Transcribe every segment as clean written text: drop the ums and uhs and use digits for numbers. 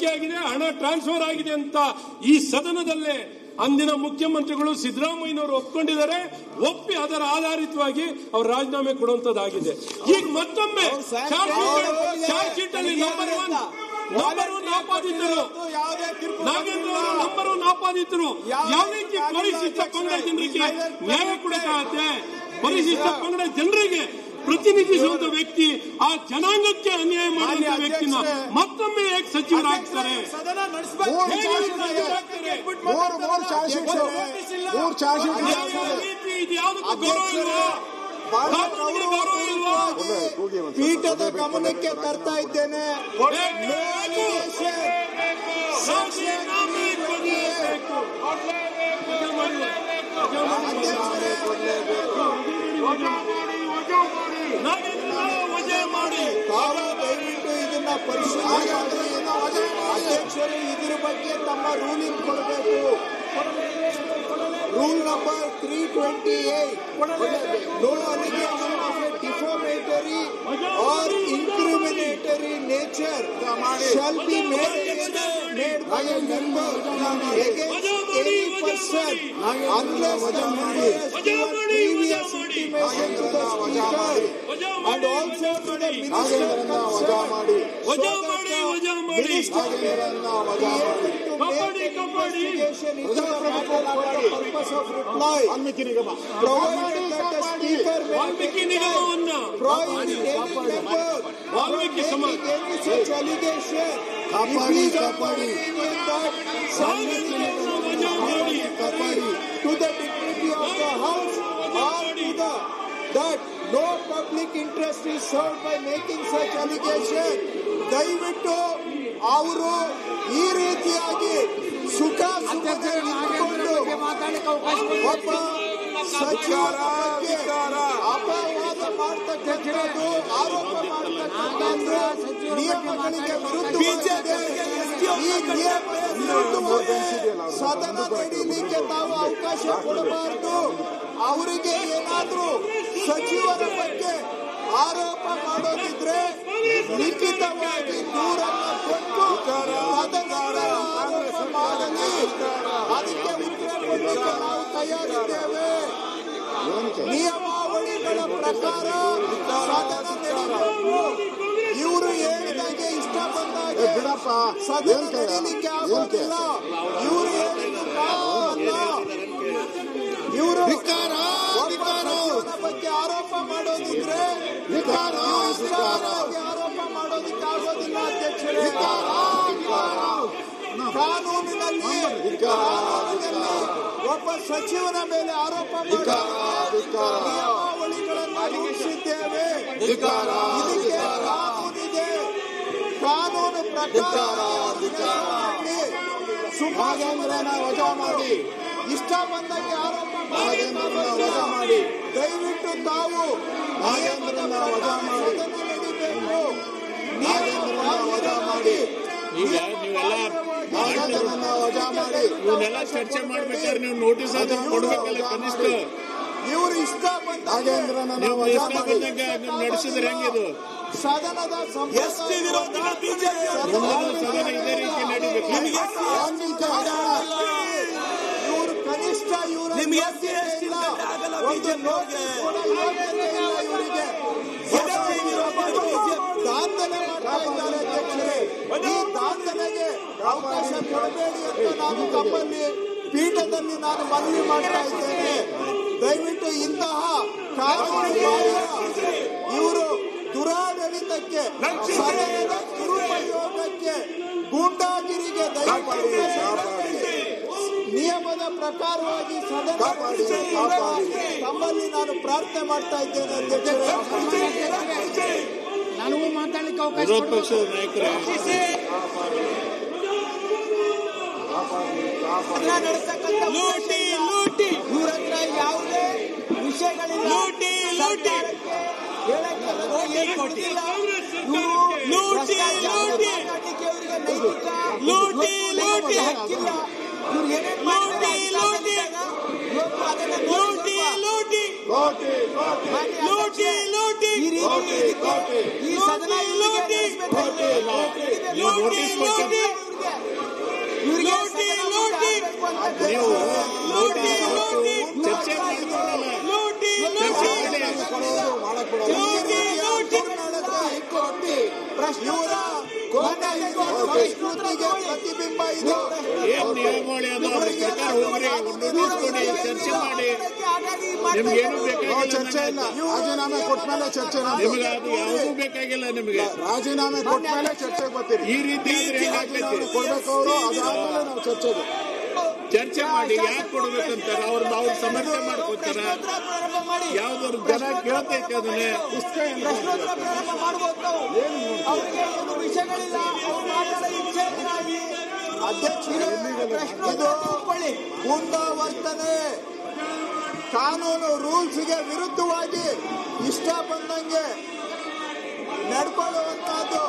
ತನಿಖೆ ಆಗಿದೆ, ಹಣ ಟ್ರಾನ್ಸ್ಫರ್ ಆಗಿದೆ ಅಂತ ಈ ಸದನದಲ್ಲೇ ಅಂದಿನ ಮುಖ್ಯಮಂತ್ರಿಗಳು ಸಿದ್ದರಾಮಯ್ಯನವರು ಒಪ್ಕೊಂಡಿದ್ದಾರೆ. ಒಪ್ಪಿ ಅದರ ಆಧಾರಿತವಾಗಿ ಅವರು ರಾಜೀನಾಮೆ ಕೊಡುವಂತದ್ದಾಗಿದೆ. ಈಗ ಮತ್ತೊಮ್ಮೆ ಚಾರ್ಜ್ ಶೀಟ್ ಅಲ್ಲಿ ನಂಬರ್ ಒನ್ ಆಪಾದಿತರು ನಾಗೇಂದ್ರ ಅವರು ನಂಬರ್ ಒನ್ ಆಪಾದಿತರು. ಯಾವ ರೀತಿ ಪರಿಶಿಷ್ಟ ಪಂಗಡ ಜನರಿಗೆ ನ್ಯಾಯ ಕೊಡಕ್ಕಾಗತ್ತೆ? ಪರಿಶಿಷ್ಟ ಪಂಗಡ ಜನರಿಗೆ ಪ್ರತಿನಿಧಿಸುವಂತ ವ್ಯಕ್ತಿ ಆ ಜನಾಂಗಕ್ಕೆ ಅನ್ಯಾಯ ಮಾಡುವಂತ ವ್ಯಕ್ತಿನ ಮತ್ತೊಮ್ಮೆ ಹೇಗೆ ಸಚಿವರಾಗ್ತಾರೆ? ಇದು ಯಾವುದಕ್ಕೂ ಗೌರವ ಇಲ್ವಾ? ಗೌರವ ಇಲ್ವಾ? ಪೀಠದ ಗಮನಕ್ಕೆ ತರ್ತಾ ಇದ್ದೇನೆ. ತಾವು ದಯವಿಟ್ಟು ಇದನ್ನ ಪರಿಶೀಲಿಸಿ ಅಧ್ಯಕ್ಷರು ಇದ್ರ ಬಗ್ಗೆ ತಮ್ಮ ರೂಲಿಂಗ್ ಕೊಡಬೇಕು. Rule number 328 no allegation of a defamatory or incriminatory nature shall be made by a member against any person unless the member has given previous intimation to the speaker and also to the minister concerned so that the minister may be able to make an investigation into the matter for the purpose of reply. Provided that the speaker prohibit any member from making any such allegation if he is operating in that to the dignity of the house or to that no public interest is served by making such allegation. ದಯವಿಟ್ಟು ಅವರು ಈ ರೀತಿಯಾಗಿ ಸುಖ ಸುಖಕೊಂಡು ಒಬ್ಬ ಸಚಿವರ ಬಗ್ಗೆ ಅಪವಾದ ಮಾಡ್ತಕ್ಕಂಥದ್ದು, ಆರೋಪ ಮಾಡ್ತಕ್ಕಂಥದ್ದು ನಿಯಮಗಳಿಗೆ ವಿರುದ್ಧವಾಗಿದೆ. ಈ ನಿಯಮದ ವಿರುದ್ಧವಾಗಿ ಸದನ ನಡೀಲಿಕ್ಕೆ ತಾವು ಅವಕಾಶ ಕೊಡಬಾರದು. ಅವರಿಗೆ ಏನಾದ್ರೂ ಸಚಿವರ ಬಗ್ಗೆ ಆರೋಪ ಮಾಡೋದಿದ್ರೆ ಲಿಖಿತವಾಗಿ ದೂರನ್ನ ಕೊಟ್ಟು ತದನಂತರ ಆರೋಪ ಮಾಡಲಿ. ಅದಕ್ಕೆ ಉತ್ತರ ಕೊಡಲಿಕ್ಕೆ ನಾವು ತಯಾರಿದ್ದೇವೆ. ನಿಯಮಾವಳಿಗಳ ಪ್ರಕಾರ ಸದನ ನಡೀಬೇಕು. ಇವರು ಹೇಳಿದಾಗೆ ಇಷ್ಟ ಬಂದಾಗೆ ಸದನ ನಡೀಲಿಕ್ಕೆ ಆಗೋದಿಲ್ಲ. ಇವರು ಹೇಳಿದ ಅಲ್ಲ. ಇವರು ಬಗ್ಗೆ ಆರೋಪ ಮಾಡೋದಿದ್ರೆ ಆರೋಪ ಮಾಡೋದಕ್ಕೆ ಆಗೋದಿಲ್ಲ. ಅಧ್ಯಕ್ಷರೇ, ಕಾನೂನಿನಲ್ಲಿ ಒಬ್ಬ ಸಚಿವನ ಮೇಲೆ ಆರೋಪ ನಿಯಮಾವಳಿಗಳನ್ನು ರೂಪಿಸಿದ್ದೇವೆ. ಇದಕ್ಕೆ ಕಾನೂನಿದೆ. ಕಾನೂನು ಪ್ರಕಾರ ಸುಮಾರೇಂದ್ರನ ವಜಾ ಮಾಡಿ ಇಷ್ಟ ಬಂದಾಗೆ ಆರೋಪ ಮಾಡಿ ದಯವಿಟ್ಟು ತಾವು ನಾಗೇಂದ್ರನ ವಜಾ ಮಾಡಿ ನಡೀಬೇಕು. ವಜಾ ಮಾಡಿ ನಾಗೇಂದ್ರನ ವಜಾ ಮಾಡಿ ಇವನ್ನೆಲ್ಲ ಚರ್ಚೆ ಮಾಡ್ಬೇಕಾದ್ರೆ ನೀವು ನೋಟಿಸ್ ಆದ್ರೂ ಕೊಡ್ಬೇಕಲ್ಲ ಕನಿಷ್ಠ. ಇವರು ಇಷ್ಟ ಬಂದಾಗ ನಡೆಸಿದ್ರೆ ಹೆಂಗಿದು ಸದನದ ಇದೇ ರೀತಿ ನಡೀಬೇಕು. ಇವರು ಕನಿಷ್ಠ ಇವರು ಒಂದು ನೋಟಿಸ್ ಕೂಡ ಯೋಗ್ಯತೆ ಇಲ್ಲ. ಇವರಿಗೆ ದಾಂಧಲೆ ಮಾಡ್ತಾ ಇದ್ದಾರೆ. ಅಧ್ಯಕ್ಷರೇ, ಈ ದಾಂಧಲೆಗೆ ಅವಕಾಶ ಕೊಡಬೇಡಿ ಅಂತ ನಾನು ತಮ್ಮಲ್ಲಿ ಪೀಠದಲ್ಲಿ ನಾನು ಮನವಿ ಮಾಡ್ತಾ ಇದ್ದೇನೆ. ದಯವಿಟ್ಟು ಇಂತಹ ಕಾನೂನು ಇವರು ದುರಾಡಳಿತಕ್ಕೆ, ಸದನದ ದುರುಪಯೋಗಕ್ಕೆ, ಗೂಂಡಾಗಿರಿಗೆ ನಿಯಮದ ಪ್ರಕಾರವಾಗಿ ಸದನ ತಮ್ಮಲ್ಲಿ ನಾನು ಪ್ರಾರ್ಥನೆ ಮಾಡ್ತಾ ಇದ್ದೇನೆ. ನನಗೂ ಮಾತಾಡಲಿಕ್ಕೆ ಅವಕಾಶ ವಿರೋಧ ಪಕ್ಷದ ನಾಯಕರೇ ಇವ್ರ ಹತ್ರ ಯಾವುದೇ ವಿಷಯಗಳಿಲ್ಲ. ನೋಟಿಸ್ ನೀವು ನೋಟಿಸ್ ಕೊಟ್ಟು ಚರ್ಚೆ ಮಾಡಿದ್ರಲ್ಲ, ಚರ್ಚೆ ಸಂಸ್ಕೃತಿಗೆ ಪ್ರತಿಬಿಂಬ ಇದು. ಏನ್ ನಿಯಮಾವಳಿ ಅದ ಅದ್ರ ಪ್ರಕಾರ ಹೋಗ್ರಿ, ನೋಟಿಸ್ ಕೊಡಿ, ಚರ್ಚೆ ಮಾಡಿ. ನಿಮ್ಗೇನು ಬೇಕಾಗಿಲ್ಲ, ಚರ್ಚೆ ಇಲ್ಲ. ರಾಜೀನಾಮೆ ಕೊಟ್ಮೇಲೆ ಚರ್ಚೆ. ನಿಮ್ಗೆ ಅದು ಯಾವುದೂ ಬೇಕಾಗಿಲ್ಲ. ನಿಮ್ಗೆ ರಾಜೀನಾಮೆ ಕೊಟ್ಮೇಲೆ ಚರ್ಚೆಗೆ ಬರ್ತೀರಿ. ಈ ರೀತಿ ಆದ್ರೆ ಹೆಂಗಾಗ್ತೈತಿ? ಕೊಡ್ಬೇಕು ಅವರು, ಅದಾದ್ಮೇಲೆ ನಾವು ಚರ್ಚೆಗೆ ಚರ್ಚೆ ಮಾಡಿ ಯಾಕೆ ಕೊಡ್ಬೇಕಂತಾರ, ಅವ್ರ ಸಮರ್ಥನೆ ಮಾಡ್ಕೊತಾರ. ಯಾವ್ದಾದ್ರು ಜನ ಕೇಳ್ತೈತೆ ಅದನ್ನೇ. ಗುಂಡಾವರ್ತನೆ, ಕಾನೂನು ರೂಲ್ಸ್ಗೆ ವಿರುದ್ಧವಾಗಿ ಇಷ್ಟ ಬಂದಂಗೆ ನಡ್ಕೊಳ್ಳುವಂತಹದ್ದು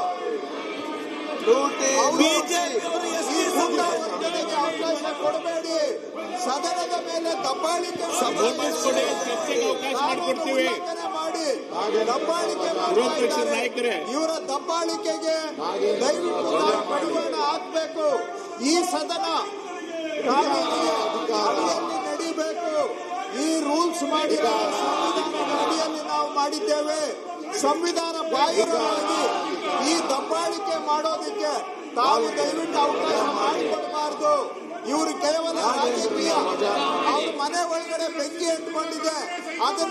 ಗುಂಡಾವರ್ತನೆಗೆ ಅವಕಾಶ ಕೊಡಬೇಡಿ. ಸದನದ ಮೇಲೆ ದಬ್ಬಾಳಿಕೆ ಮಾಡಿ ದಬ್ಬಾಳಿಕೆ ನಾಯಕರೇ, ಇವರ ದಬ್ಬಾಳಿಕೆಗೆ ದಯವಿಟ್ಟು ಕಡಿವಾಣ ಹಾಕಬೇಕು. ಈ ಸದನ ಕಾನೂನಿಗೆ ಅಡಿಯಲ್ಲಿ ನಡೀಬೇಕು. ಈ ರೂಲ್ಸ್ ಮಾಡಿದ ಸಂವಿಧಾನದ ಅಡಿಯಲ್ಲಿ ನಾವು ಮಾಡಿದ್ದೇವೆ. ಸಂವಿಧಾನ ಬಾಹಿರವಾಗಿ ಈ ದಬ್ಬಾಳಿಕೆ ಮಾಡೋದಕ್ಕೆ ತಾವು ದಯವಿಟ್ಟು ಅವಕಾಶ ಮಾಡಿಕೊಡಬಾರದು. ಇವರು ಕೇವಲ ರಾಜಕೀಯ, ಅವ್ರ ಮನೆ ಒಳಗಡೆ ಬೆಂಕಿ ಅಂಟ್ಕೊಂಡಿದೆ, ಅದನ್ನ